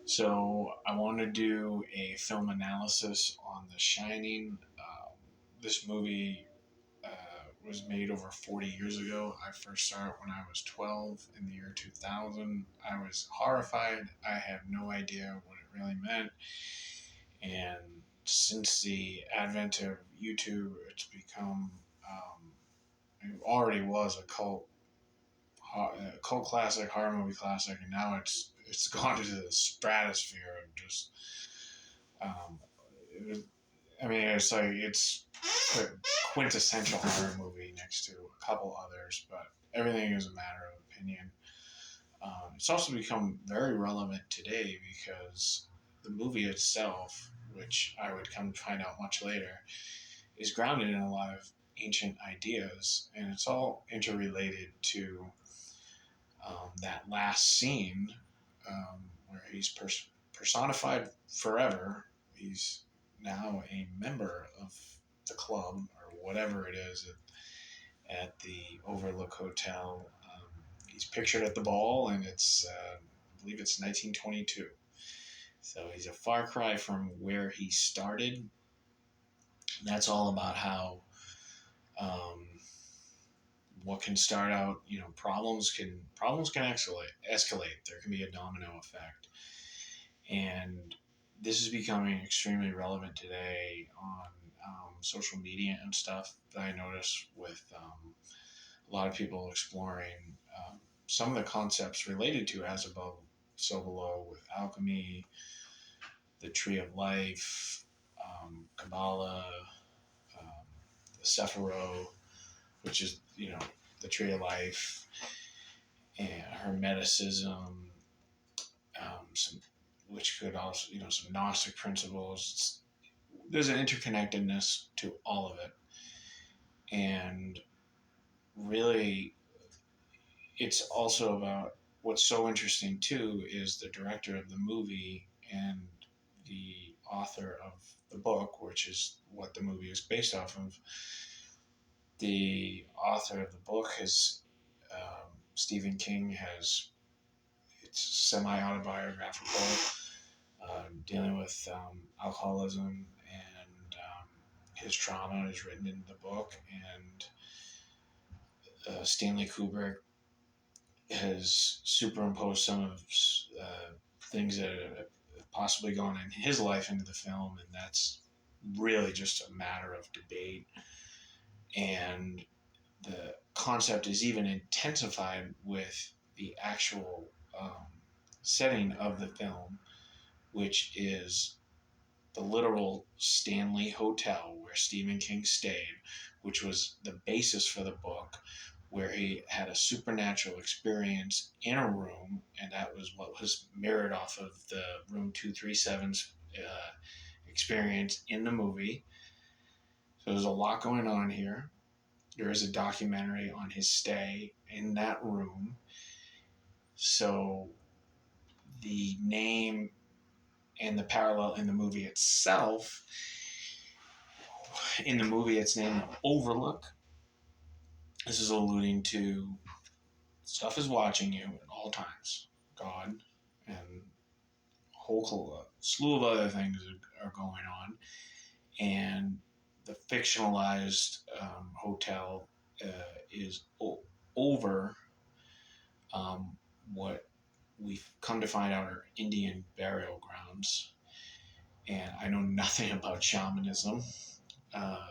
So I want to do a film analysis on The Shining. This movie was made over 40 years ago. I first saw it when I was 12 in the year 2000. I was horrified. I had no idea what it really meant. And since the advent of YouTube, it's become, it already was a cult classic, horror movie classic, and now it's gone into the stratosphere of just. Um, it, it's a quintessential horror movie next to a couple others, but everything is a matter of opinion. It's also become very relevant today because the movie itself, which I would come to find out much later, is grounded in a lot of ancient ideas, and it's all interrelated to that last scene where he's personified forever. He's now a member of the club or whatever it is at the Overlook Hotel. He's pictured at the ball, and I believe it's 1922. So he's a far cry from where he started. That's all about how um, what can start out, problems can escalate. There can be a domino effect, and this is becoming extremely relevant today on social media and stuff that I notice with a lot of people exploring some of the concepts related to as above, so below, with alchemy, the tree of life, Kabbalah, um, the Sephiroth, which is the tree of life, and Hermeticism, some which could also some Gnostic principles. There's an interconnectedness to all of it, and really, it's also about what's so interesting too is the director of the movie and the author of the book, which is what the movie is based off of. The author of the book has Stephen King has it's semi-autobiographical, dealing with alcoholism and his trauma is written in the book. And Stanley Kubrick has superimposed some of things that have possibly gone in his life into the film, and that's really just a matter of debate. And the concept is even intensified with the actual setting of the film, which is the literal Stanley Hotel where Stephen King stayed, which was the basis for the book, where he had a supernatural experience in a room, and that was what was mirrored off of the Room 237's experience in the movie. So there's a lot going on here. There is a documentary on his stay in that room. So the name and the parallel in the movie itself, in the movie it's named Overlook. This is alluding to stuff is watching you at all times. God and a whole slew of other things are going on. And the fictionalized hotel is over what we've come to find out are Indian burial grounds. And I know nothing about shamanism. Uh,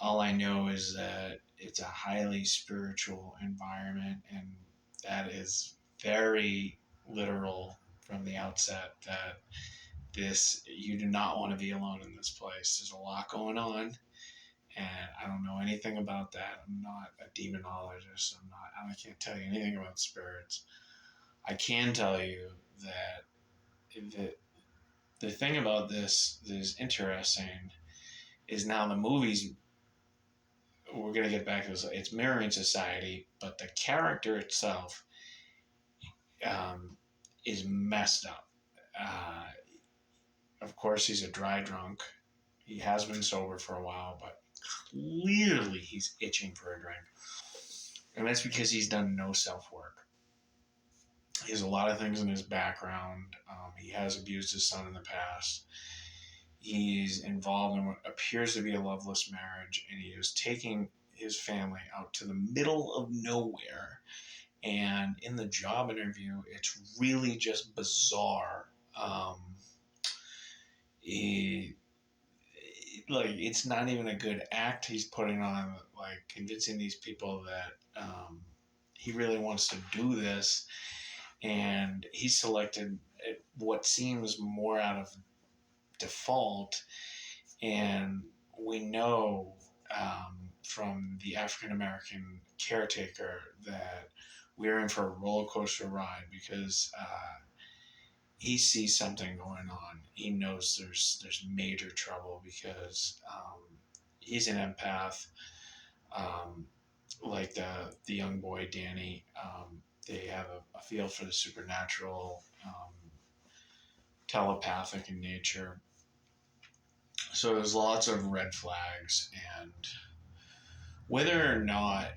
all I know is that it's a highly spiritual environment, and that is very literal from the outset that you do not want to be alone in this place. There's a lot going on, and I don't know anything about that. I'm not a demonologist. I can't tell you anything about spirits. I can tell you that the thing about this that is interesting is now the movies, we're going to get back to this, it's mirroring society, but the character itself is messed up. Of course, he's a dry drunk. He has been sober for a while, but clearly he's itching for a drink. And that's because he's done no self-work. He has a lot of things in his background. He has abused his son in the past. He's involved in what appears to be a loveless marriage, and he is taking his family out to the middle of nowhere. And in the job interview, it's really just bizarre. He, like, it's not even a good act he's putting on, like convincing these people that he really wants to do this, and he selected what seems more out of default. And we know from the African American caretaker that we're in for a roller coaster ride, because he sees something going on. He knows there's major trouble, because he's an empath. Um, like the young boy Danny, they have a feel for the supernatural, telepathic in nature. So there's lots of red flags, and whether or not,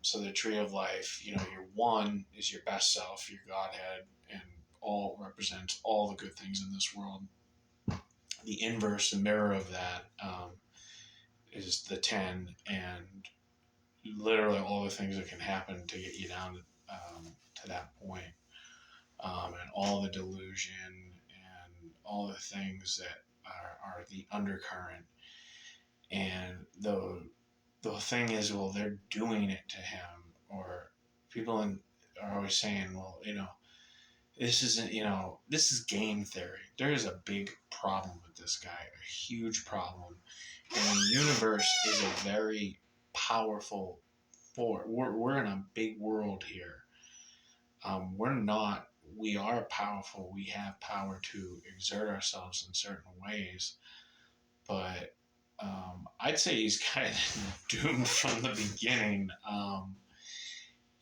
so the tree of life, your one is your best self, your Godhead, and all represents all the good things in this world. The inverse, the mirror of that, is the 10, and literally all the things that can happen to get you down to that point, and all the delusion and all the things that are the undercurrent. And the thing is, well, they're doing it to him, or people are always saying, well, this isn't, this is game theory. There is a big problem with this guy, a huge problem. And the universe is a very powerful force. We're in a big world here. We are powerful. We have power to exert ourselves in certain ways. But I'd say he's kind of doomed from the beginning.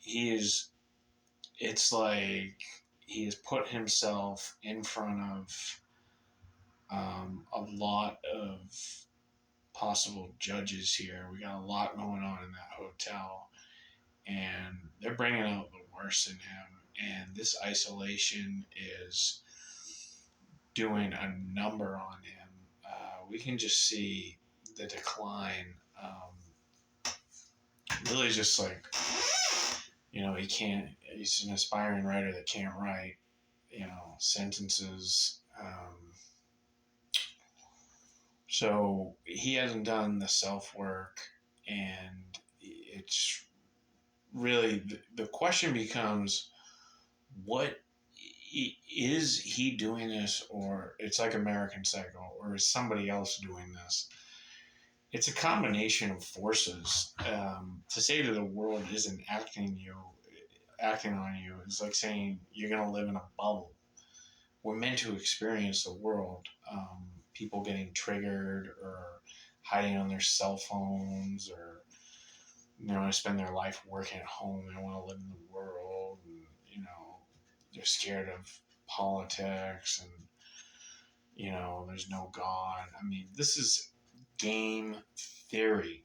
It's like he has put himself in front of a lot of possible judges here. We got a lot going on in that hotel, and they're bringing out the worst in him. And this isolation is doing a number on him. We can just see the decline. Really, just like, he can't. He's an aspiring writer that can't write, sentences. So he hasn't done the self work, and it's really the question becomes, what is he doing this, or it's like American Psycho, or is somebody else doing this? It's a combination of forces. To say that the world isn't acting on you is like saying you're going to live in a bubble. We're meant to experience the world. People getting triggered, or hiding on their cell phones, or spend their life working at home. They want to live in the world, and they're scared of politics, and there's no God. I mean, this is game theory.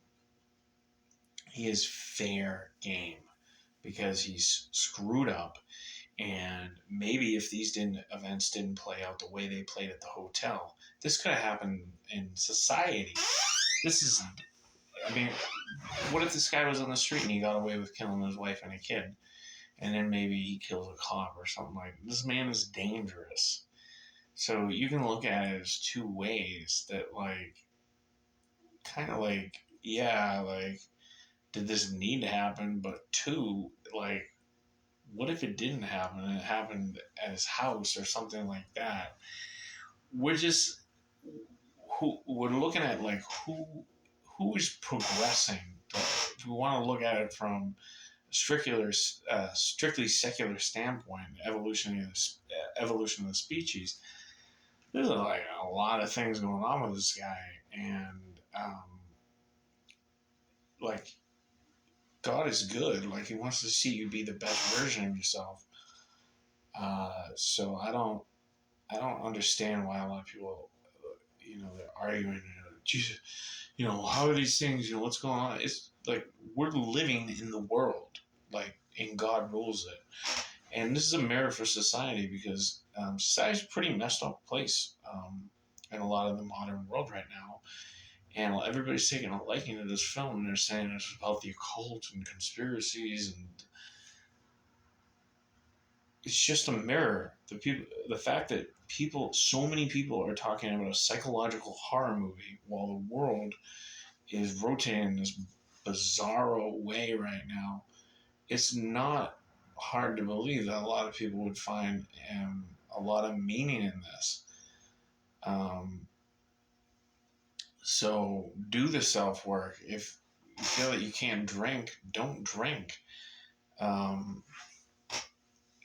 He is fair game, because he's screwed up. And maybe if these events didn't play out the way they played at the hotel, this could have happened in society. What if this guy was on the street and he got away with killing his wife and a kid, and then maybe he kills a cop or something like that? This man is dangerous. So you can look at it as two ways that, did this need to happen? But two, what if it didn't happen and it happened at his house or something like that? We're looking at who is progressing. If we want to look at it from a strictly secular standpoint, evolution of the species, there's a lot of things going on with this guy, and God is good. He wants to see you be the best version of yourself. So I don't understand why a lot of people, they're arguing. Jesus, how are these things? What's going on? It's like we're living in the world, and God rules it. And this is a mirror for society because society's a pretty messed up place in a lot of the modern world right now. And everybody's taking a liking to this film, and they're saying it's about the occult and conspiracies, and it's just a mirror. The fact that so many people are talking about a psychological horror movie while the world is rotating in this bizarro way right now. It's not hard to believe that a lot of people would find a lot of meaning in this. Um, so do the self work. If you feel that you can't drink, don't drink. Um,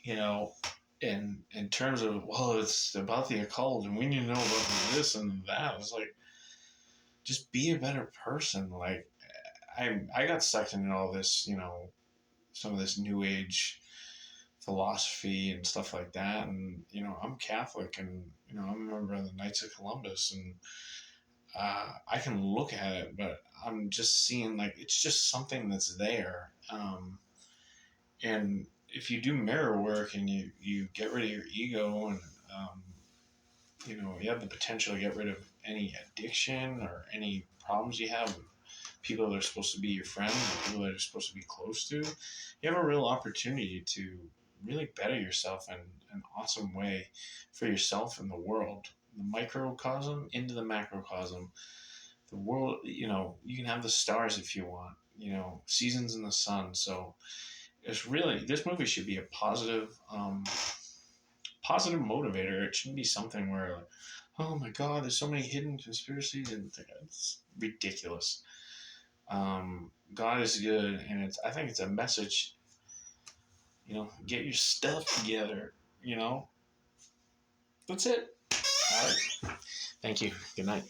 you know, in terms of, well, it's about the occult and we need to know about this and that. It's like, just be a better person. Like, I got sucked into all this, some of this new age philosophy and stuff like that. And, I'm Catholic, and, I'm a member of the Knights of Columbus, and I can look at it, but I'm just seeing like it's just something that's there. And if you do mirror work and you get rid of your ego, and um, you have the potential to get rid of any addiction or any problems you have with people that are supposed to be your friends or people that are supposed to be close to, you have a real opportunity to really better yourself in an awesome way for yourself and the world. The microcosm into the macrocosm. The world, you can have the stars if you want, seasons in the sun. So it's really, this movie should be a positive motivator. It shouldn't be something where, like, oh my God, there's so many hidden conspiracies, and it's ridiculous. God is good, and I think it's a message. Get your stuff together. That's it. All right. Thank you. Good night.